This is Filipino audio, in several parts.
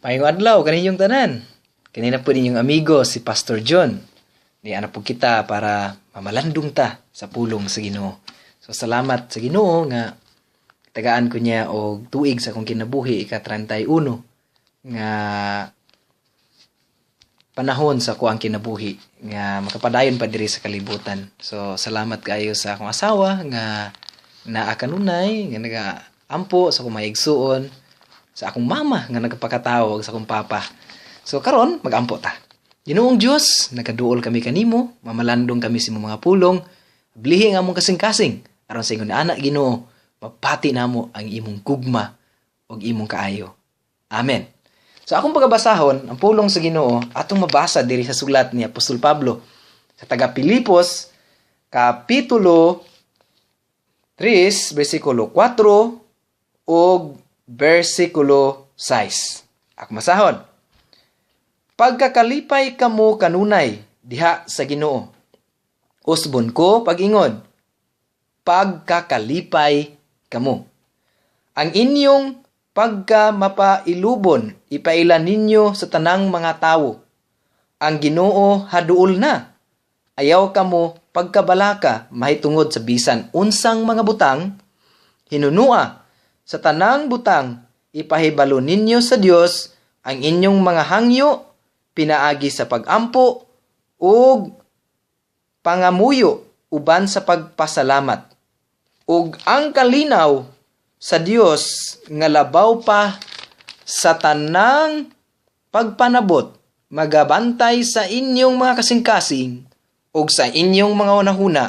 Mayong adlaw kaninyong tanan. Kanina po ninyong amigo si Pastor John. Niya na po kita para mamalandong ta sa pulong sa Ginoo. So salamat sa Ginoo nga tagaan ko niya og tuig sa akong kinabuhi ika-31 nga panahon sa kuang kinabuhi nga makapadayon pa diri sa kalibutan. So salamat kayo sa akong asawa nga naa kanunay nga nagaampo sa akong maigsuon, sa akong mama nga nagpakatawag sa akong papa. So karon magampo ta. Ginoong Dios, nakaduol kami kanimo, mamalandong kami sa imong mga pulong, blihi nga among kasing-kasing aron sa ingon anak Ginoo, mapati namo ang imong gugma ug imong kaayo. Amen. So akong pagabasahon ang pulong sa Ginoo atong mabasa diri sa sulat ni Apostol Pablo sa taga Pilipos kapitulo 3 bersikulo 4 ug versikulo 6. Ako masahon. Pagkakalipay kamo kanunay diha sa Ginoo. Usbon ko pag-ingon. Pagkakalipay kamo. Ang inyong pagkamapailubon ipailan ninyo sa tanang mga tawo. Ang Ginoo haduol na. Ayaw kamo pagkabalaka mahitungod sa bisan unsang mga butang hinunua. Sa tanang butang, ipahibalo ninyo sa Dios ang inyong mga hangyo, pinaagi sa pagampo, ug pangamuyo uban sa pagpasalamat. Ug ang kalinaw sa Dios nga labaw pa sa tanang pagpanabot, magabantay sa inyong mga kasing-kasing ug sa inyong mga unahuna,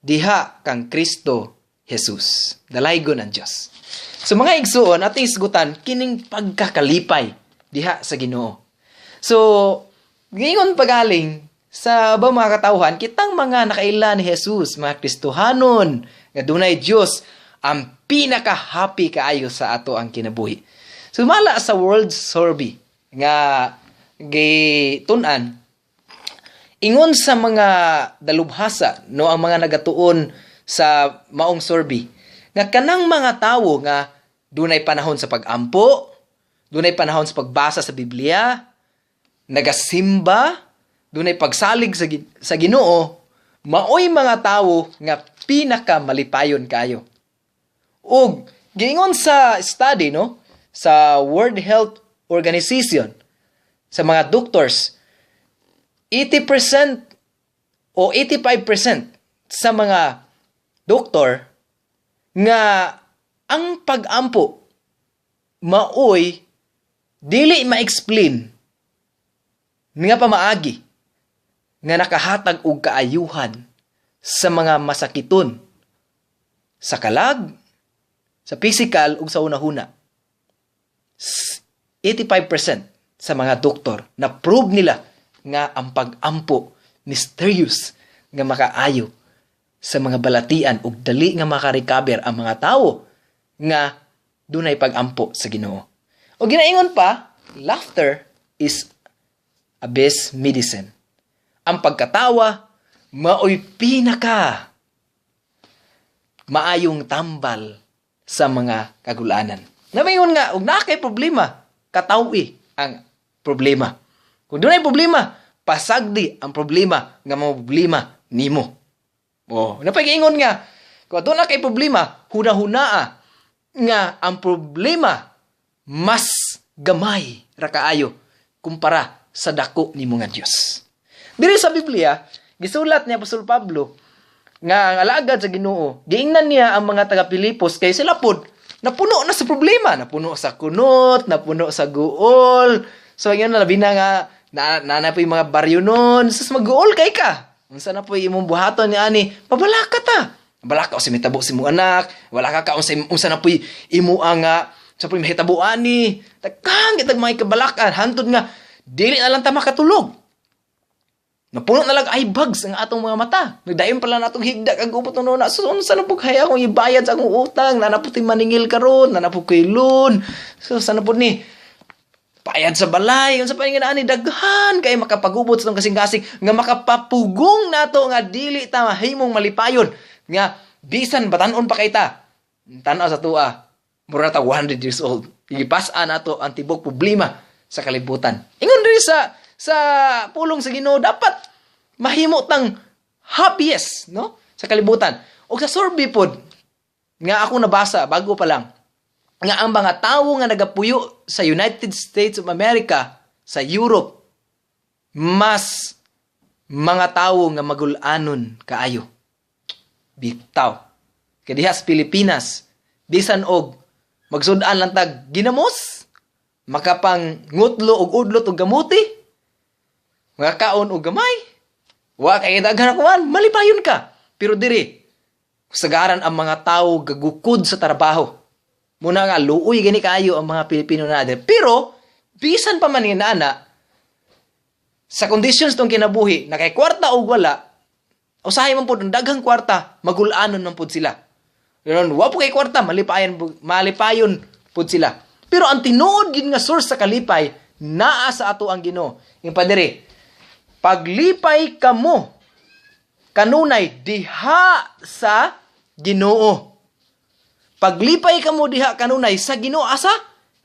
diha kang Kristo Jesus. Dalaygon ang Diyos. So mga igsuon, ating isgutan, kining pagkakalipay diha sa Ginoo. So, ngayon pagaling sa ba mga katawhan, kitang mga nakaila ni Jesus, mga Kristohanon, nga dunay Diyos, ang pinaka-happy kaayo sa ato ang kinabuhi. So, mala sa World Survey, nga gitunan, ingon sa mga dalubhasa, no, ang mga nagatuon sa maong survey, nga kanang mga tawo nga dunay panahon sa pagampo, dunay panahon sa pagbasa sa Biblia, nagasimba, dunay pagsalig sa Ginoo, maoy mga tawo nga pinakamalipayon kayo. Ug giingon sa study, no, sa World Health Organization, sa mga doctors, 80% o 85% sa mga doktor nga ang pagampo maoy dili ma-explain nga pamaagi nga nakahatag og kaayuhan sa mga masakiton sa kalag, sa physical ug sa unahuna. 85% sa mga doktor na prove nila nga ang pagampo mysterious nga makaayo sa mga balatian ug dali nga makarecover ang mga tawo nga dunay pagampo sa Ginoo. O ginaingon pa, laughter is a best medicine. Ang pagkatawa maoy pinaka maayong tambal sa mga kagulanan. Namaingon nga, ug naa kay problema, katawi ang problema. Kung dunay problema, pasagdi ang problema nga mga problema nimo. Napag-ingon nga, kung doon na kay problema, huna-hunaa nga ang problema mas gamay ra kaayo kumpara sa dako nimo nga Dios. Diri sa Biblia, gisulat ni Apostol Pablo nga ang alagad sa Ginoo, giingnan niya ang mga taga Pilipos kay sila pod napuno na sa problema, napuno sa kunot, napuno sa guol. So yun na labi na nga na po yung mga baryo nun, sas mag-guol kay ka. Unsa na po imong buhaton ni ani, pabalaka ta. Balaka sa mitabo si mo anak, wala ka unsa na po imo nga sa po mahitabo ani. Takang kitag mga kabalakan hantod nga dili na lang ta makatulog. Napuno na lang eye bags ang atong mga mata. Nagdayon pala natong higda kag upot no na. So unsa na po kaya akong ibayad sa akong utang, nanaputi maningil karon, nanaputi loan. So sana po ni payad sa balay, unsa pa nga ani daghan kay makapagubot sa tong kasing-kasing nga makapapugong nato nga dili ta mahimong malipayon nga bisan batan-on pa kay ta. Tan-aw sa tuwa, mura ta 100 years old. Gipasan ato ang tibok problema sa kalibutan. Ingon diri sa pulong sa Ginoo dapat mahimo tang happiest, no? Sa kalibutan. O sa survey pod nga ako nabasa bago pa lang nga ang mga tawo nga nagapuyo sa United States of America, sa Europe, mas mga tawo nga magulanon kaayo. Bitaw. Kadiha sa Pilipinas, bisan og magsud-an lang tag ginamos, makapang ngutlo og udlot og gamuti, mga kaon og gamay, wa kay daghan kuan, malipayon ka. Pero diri, sagaran ang mga tawo gagukod sa trabaho. Muna nga, luoy gani kayo ang mga Pilipino natin. Pero, bisan pa man ni nana, sa conditions tong kinabuhi, na kay kwarta o wala, usahay man po, daghang kwarta, magulanon man po sila. Yun, wa po kay kwarta, malipayon po sila. Pero ang tinuod yun nga source sa kalipay, naa sa ato ang Ginoo. Yung padiri, paglipay kamo, kanunay, diha sa Ginoo. Paglipay kamo diha kanunay sa Ginoo, asa?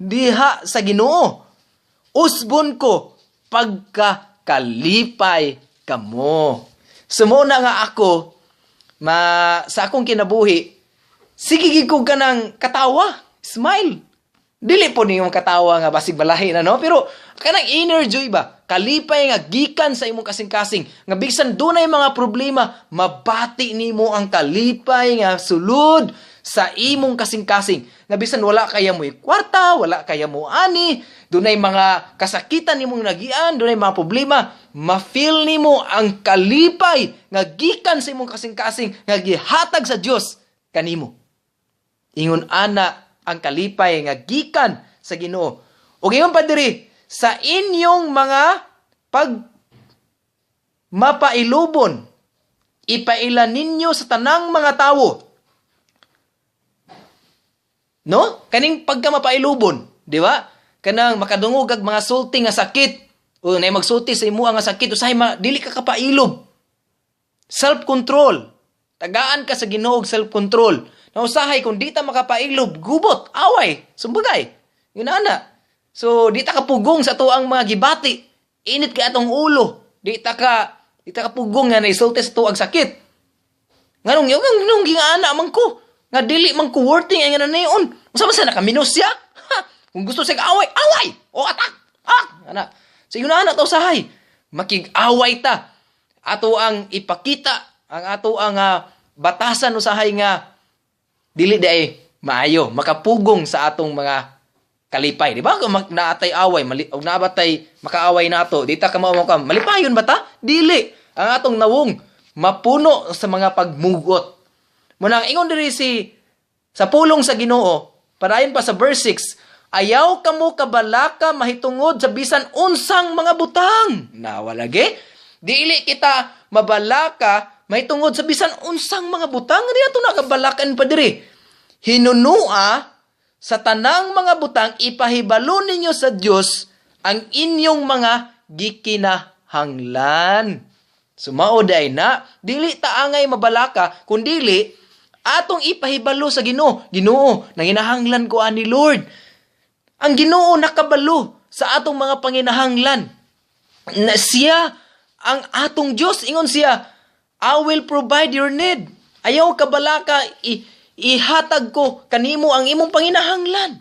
Diha sa Ginoo. Usbon ko pagkakalipay kamo. Sumuna nga ako sa akong kinabuhi, sige ko ka ng katawa, smile. Dili po niyong katawa nga basig balahi na, no? Pero kanang inner joy ba? Kalipay nga gikan sa imong kasing-kasing. Nga bisan dunay mga problema, mabati nimo ang kalipay nga sulod sa imong kasing-kasing. Nga bisan wala kaya mo kwarta, wala kaya mo ani, dunay mga kasakitan nimong nagian, dunay mga problema, ma-feel nimo ang kalipay nga gikan sa imong kasing-kasing nga gihatag sa Dios kanimo. Ingon ana ang kalipay nga gikan sa Ginoo. O ingon pa diri, sa inyong mga mapailubon, ipaila ninyo sa tanang mga tawo. No? Kaning pagka mapailubon, di ba? Kanang makadungog ag mga sulti nga sakit, o na magsulti sa imo nga sakit, usahay dili ka kapailob. Self-control. Tagaan ka sa Ginoo og self-control. Na usahay kung di ta makapailob, gubot, away, sumbagay. Yun ana. So, di ta kapugong sa tuang mga gibati. Init ka atong ulo. Di ta kapugong nga naisulti sa tuang sakit. Nganong yung gingana man ko. Nga dili man ko worthy ang nayon. Usama sa nakaminos siya. Kung gusto siya away, away! O atak! Ana. So yun na to sahay. Makig-away ta. Ato ang ipakita, ang ato ang batasan usahay nga dili day maayo, makapugong sa atong mga kalipay. Di ba? Kung naatay away, nabatay makaaway nato, di ta kamao ka, malipayon ba ta? Dili. Ang atong nawong mapuno sa mga pagmugot. Munang ingon diri sa pulong sa Ginoo, padayon pa sa verse 6, ayaw kamo kabalaka mahitungod sa bisan unsang mga butang. Nawalagi, dili kita mabalaka mahitungod sa bisan unsang mga butang. Di ato nakabalakan pa diri. Hinunua sa tanang mga butang, ipahibalo ninyo sa Dios ang inyong mga gikinahanglan. Sumaod ay na, dili taangay mabalaka, kundili atong ipahibalo sa Ginoo. Ginoo, nanginahanglan ko ani Lord. Ang Ginoo nakabalo sa atong mga panginahanglan. Na siya ang atong Dios. Ingon siya, I will provide your need. Ayaw kabalaka, ihatag ko kanimo ang imong panginahanglan.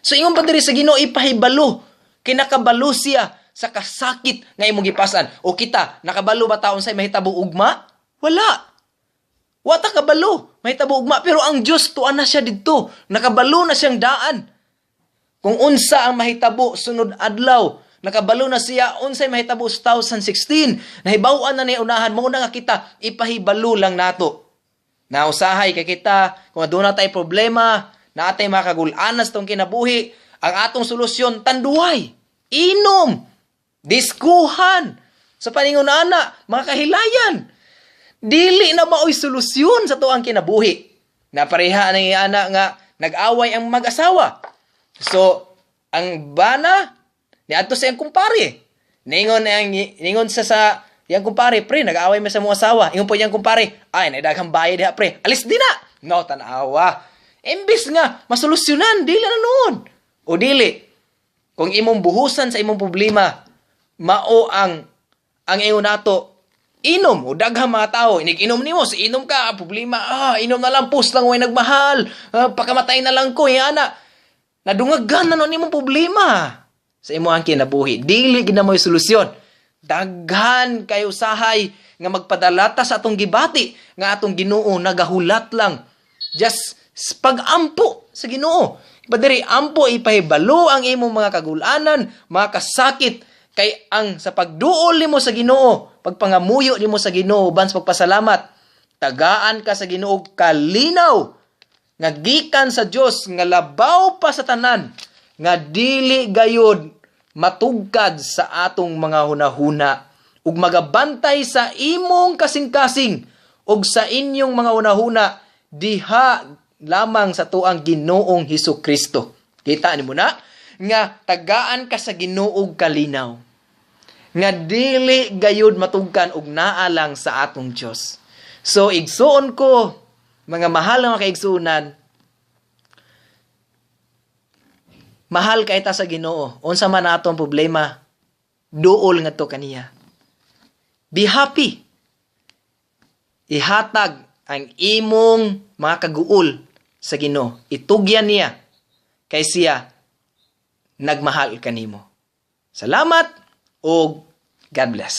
So ingon pa diri sa Ginoo, ipahibalo. Kinakabalo siya sa kasakit nga imong gipasan. O kita, nakabalo ba taon say mahitabo ugma? Wala. Wata kabalo, mahitabo ugma, pero ang Dios tuan na siya didto. Nakabalo na siyang daan. Kung unsa ang mahitabo sunod adlaw, nakabalo na siya unsay mahitabo 2016. Nahibaw-an na ni unahan mo na nga kita, ipahibalo lang nato. Nausahay kay kita kung aduna tay problema, na atay makagul-anas tong kinabuhi, ang atong solusyon tanduay, inom, diskuhan sa paningon ana, mga kahilayan. Dili na maoy solusyon sa tuang kinabuhi. Napareha na ana nga nag-away ang mag-asawa. So, ang bana ni adto sa iyang kumpare. Ningon sa iyang kumpare, pre, nag-away mo sa mong asawa. Ingon po iyang kumpare, ay, naidaghang bayad diha, pre. Alis di na. No, tanawa. Imbis nga, masolusyonan, dili na noon. o dili. Kung imong buhusan sa imong problema, mao ang ingon nato inom o daghang mga tao inom nimo si inom ka problema inom na lang pus lang way nagmahal pakamatay na lang ko ana nadungagan na nimong problema sa imong kinabuhi dili gid na mo'y solusyon daghan kay usahay nga magpadalata sa atong gibati nga atong Ginoo nagahulat lang just pag-ampo sa Ginoo padiri ampo ipahibalo ang imong mga kagulanan mga kasakit kay ang sa pagduol nimo sa Ginoo, pagpangamuyo nimo sa Ginoo bans pagpasalamat, tagaan ka sa Ginoo kalinaw nga gikan sa Dios nga labaw pa sa tanan nga dili gayud matugkad sa atong mga hunahuna ug magabantay sa imong kasing-kasing ug sa inyong mga hunahuna diha lamang sa tuang Ginoong Hesukristo. Kita nimo na? Nga tagaan ka sa Ginoo kalinaw nga dili gayud matugkan og naa lang sa atong Dios. So igsuon ko mga mahal nga kaigsuonan, mahal kay ta sa Ginoo. Unsa man atong problema, duol ngadto kaniya. Be happy. Ihatag ang imong mga kaguol sa Ginoo. Itugyan niya kay siya nagmahal kanimo. Salamat o God bless.